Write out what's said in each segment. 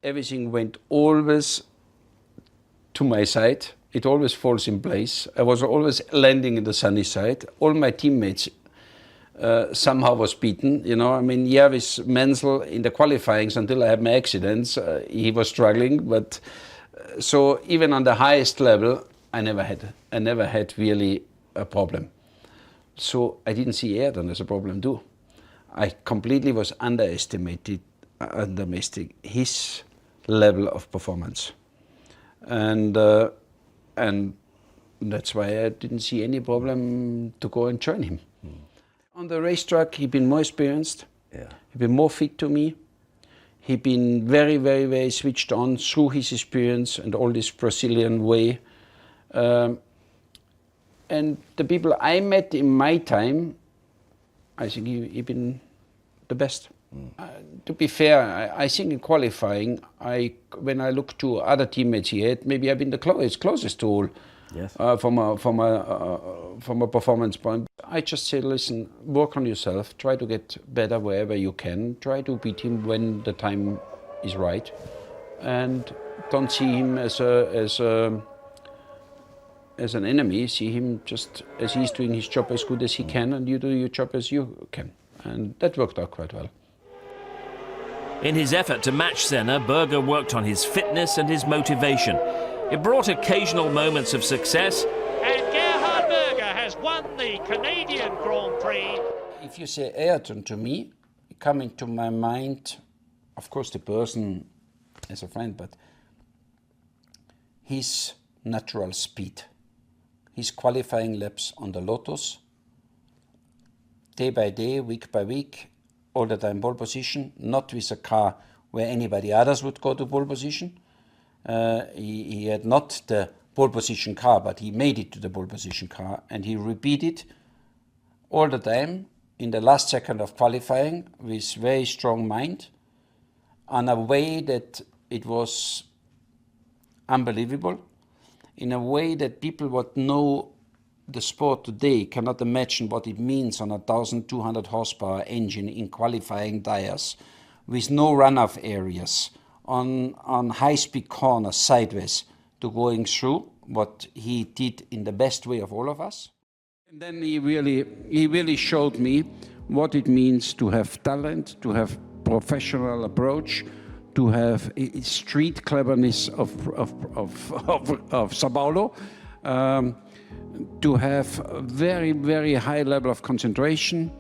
everything went always to my side. It always falls in place. I was always landing in the sunny side. All my teammates somehow was beaten. You know, I mean, yeah, with Menzel in the qualifyings until I had my accidents, he was struggling. But so even on the highest level, I never had really a problem. So I didn't see Ayrton as a problem too. I completely was underestimating his level of performance, and that's why I didn't see any problem to go and join him. On the racetrack, he'd been more experienced. Yeah. He'd been more fit to me. He'd been very, very, very switched on through his experience and all this Brazilian way. And the people I met in my time, I think he'd been the best. To be fair, I think in qualifying, when I look to other teammates he had, maybe I've been the closest to all. Yes. From a performance point. I just say, listen, work on yourself, try to get better wherever you can, try to beat him when the time is right, and don't see him as an enemy. See him just as he's doing his job as good as he can, and you do your job as you can, and that worked out quite well. In his effort to match Senna, Berger worked on his fitness and his motivation. It brought occasional moments of success. And Gerhard Berger has won the Canadian Grand Prix. If you say Ayrton to me, coming to my mind, of course the person as a friend, but his natural speed, his qualifying laps on the Lotus, day by day, week by week, all the time pole position, not with a car where anybody others would go to pole position. He had not the pole position car, but he made it to the pole position car, and he repeated all the time in the last second of qualifying with very strong mind, in a way that it was unbelievable, in a way that people would know the sport today cannot imagine what it means on a 1,200 horsepower engine in qualifying tires with no runoff areas, on high-speed corners sideways, to going through what he did in the best way of all of us. And then he really showed me what it means to have talent, to have professional approach, to have street cleverness of Sao Paulo, to have a very, very high level of concentration.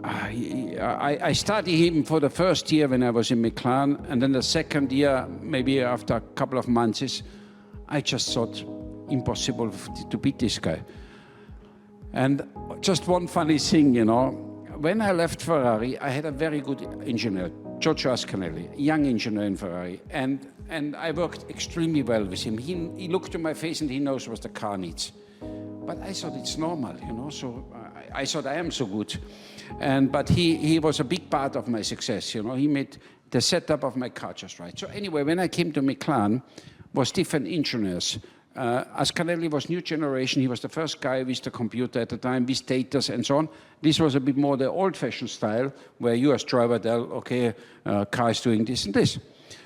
I studied him for the first year when I was in McLaren, and then the second year, maybe after a couple of months, I just thought, impossible to beat this guy. And just one funny thing, you know, when I left Ferrari, I had a very good engineer, Giorgio Ascanelli, young engineer in Ferrari, and I worked extremely well with him. He looked to my face and he knows what the car needs. But I thought it's normal, you know, so I thought I am so good. But he was a big part of my success, you know. He made the setup of my car just right. So anyway, when I came to McLaren, was different engineers. Ascanelli was new generation. He was the first guy with the computer at the time, with data and so on. This was a bit more the old-fashioned style, where you as driver tell, okay, car is doing this and this.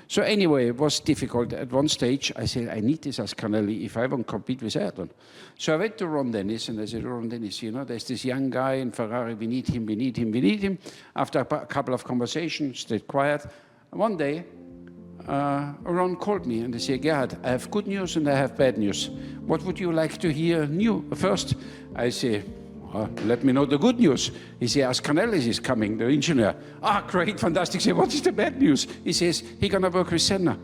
So anyway, it was difficult. At one stage, I said, I need this Ascanelli if I want to compete with Ayrton. So I went to Ron Dennis, and I said, Ron Dennis, you know, there's this young guy in Ferrari, we need him, we need him, we need him. After a couple of conversations, stayed quiet. One day, Ron called me and they said, Gerhard, I have good news and I have bad news. What would you like to hear new first? I say, let me know the good news. He says, Ascanelli is coming, the engineer. Ah, great, fantastic. Say, what is the bad news? He says, he's going to work with Senna.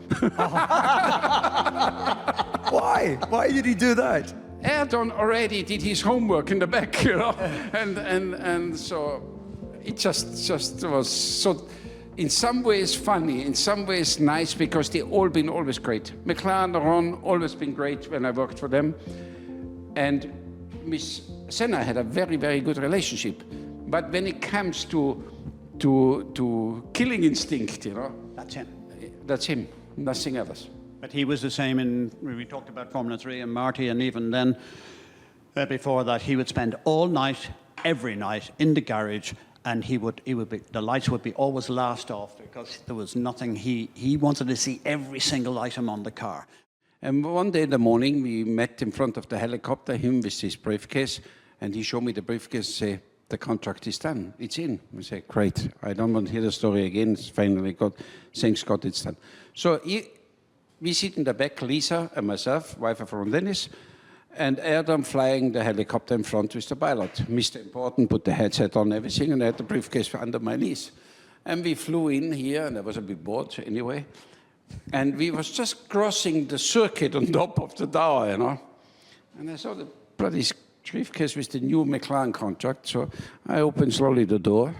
Why? Why did he do that? Ayrton already did his homework in the back, you know. and so it just was so, in some ways funny, in some ways nice, because they all been always great. McLaren, Ron, always been great when I worked for them. And Miss Senna had a very, very good relationship. But when it comes to killing instinct, you know. That's him. That's him, nothing else. But he was the same in, we talked about Formula 3 and Marty, and even then, before that, he would spend all night, every night, in the garage, and the lights would be always last off because there was nothing. He wanted to see every single item on the car. And one day in the morning, we met in front of the helicopter, him with his briefcase, and he showed me the briefcase and said, the contract is done, it's in. We said, great, I don't want to hear the story again, it's finally thanks God it's done. So we sit in the back, Lisa and myself, wife of Ron Dennis, and Ayrton flying the helicopter in front with the pilot. Mr. Important put the headset on, everything, and I had the briefcase under my knees. And we flew in here, and I was a bit bored anyway. And we was just crossing the circuit on top of the tower, you know. And I saw the bloody briefcase with the new McLaren contract. So I opened slowly the door.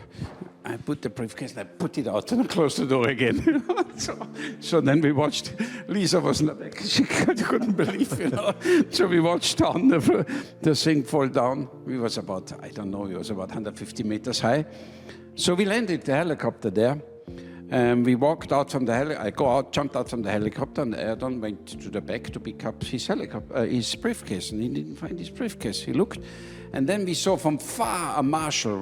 I put the briefcase and I put it out and I closed the door again. so then we watched. Lisa was in the back. She couldn't believe, you know. So we watched on the thing fall down. We was about, I don't know, it was about 150 meters high. So we landed the helicopter there. And we walked out from the helicopter. I go out, jumped out from the helicopter, and Ayrton went to the back to pick up his briefcase, and he didn't find his briefcase. He looked, and then we saw from far a marshal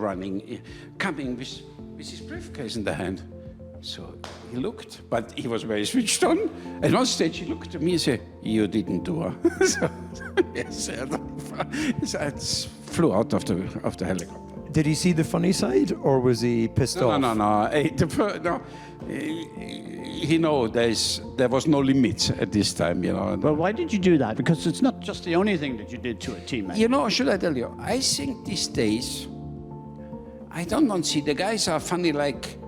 coming with his briefcase in the hand. So he looked, but he was very switched on. At one stage, he looked at me and said, "You didn't do it." So, yes, I flew out of the helicopter. Did he see the funny side, or was he pissed off? No. He know there was no limit at this time, you know. Well, why did you do that? Because it's not just the only thing that you did to a teammate. You know, should I tell you? I think these days, I don't see the guys are funny like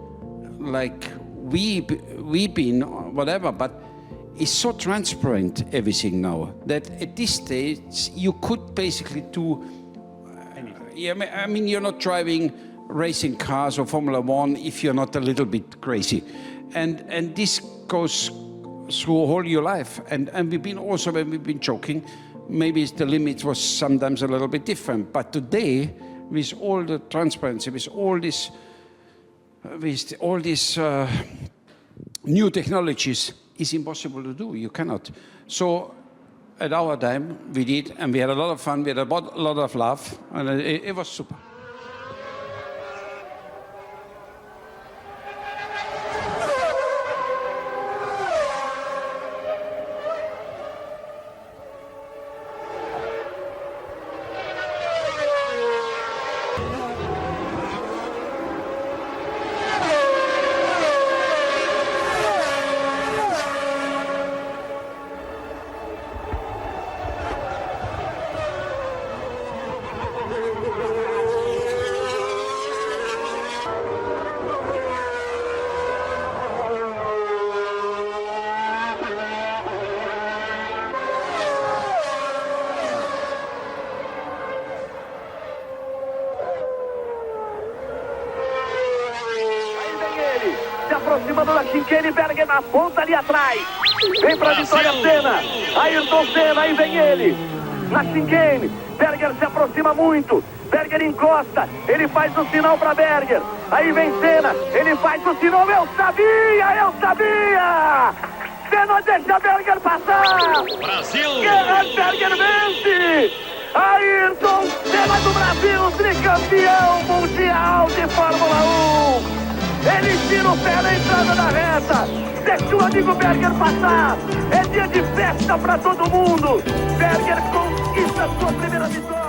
we been or whatever, but it's so transparent everything now that at this stage you could basically do. Yeah, I mean, you're not driving racing cars or Formula One if you're not a little bit crazy. And this goes through all your life. And we've been also, when we've been joking, maybe the limit was sometimes a little bit different. But today, with all the transparency, with all these new technologies, it's impossible to do. You cannot. So at our time, we did, and we had a lot of fun, we had a lot of laugh, and it was super. Aproximando da chicane, Berger na ponta ali atrás. Vem pra vitória Senna. Ayrton Senna, aí vem ele. Na chicane, Berger se aproxima muito. Berger encosta, ele faz o sinal pra Berger. Aí vem Senna, ele faz o sinal. Eu sabia! Senna deixa Berger passar. Brasil! Gerhard Berger vence! Ayrton Senna do Brasil, tricampeão mundial de Fórmula 1. Ele tira o pé na entrada da reta. Deixa o amigo Berger passar. É dia de festa para todo mundo. Berger conquista sua primeira vitória.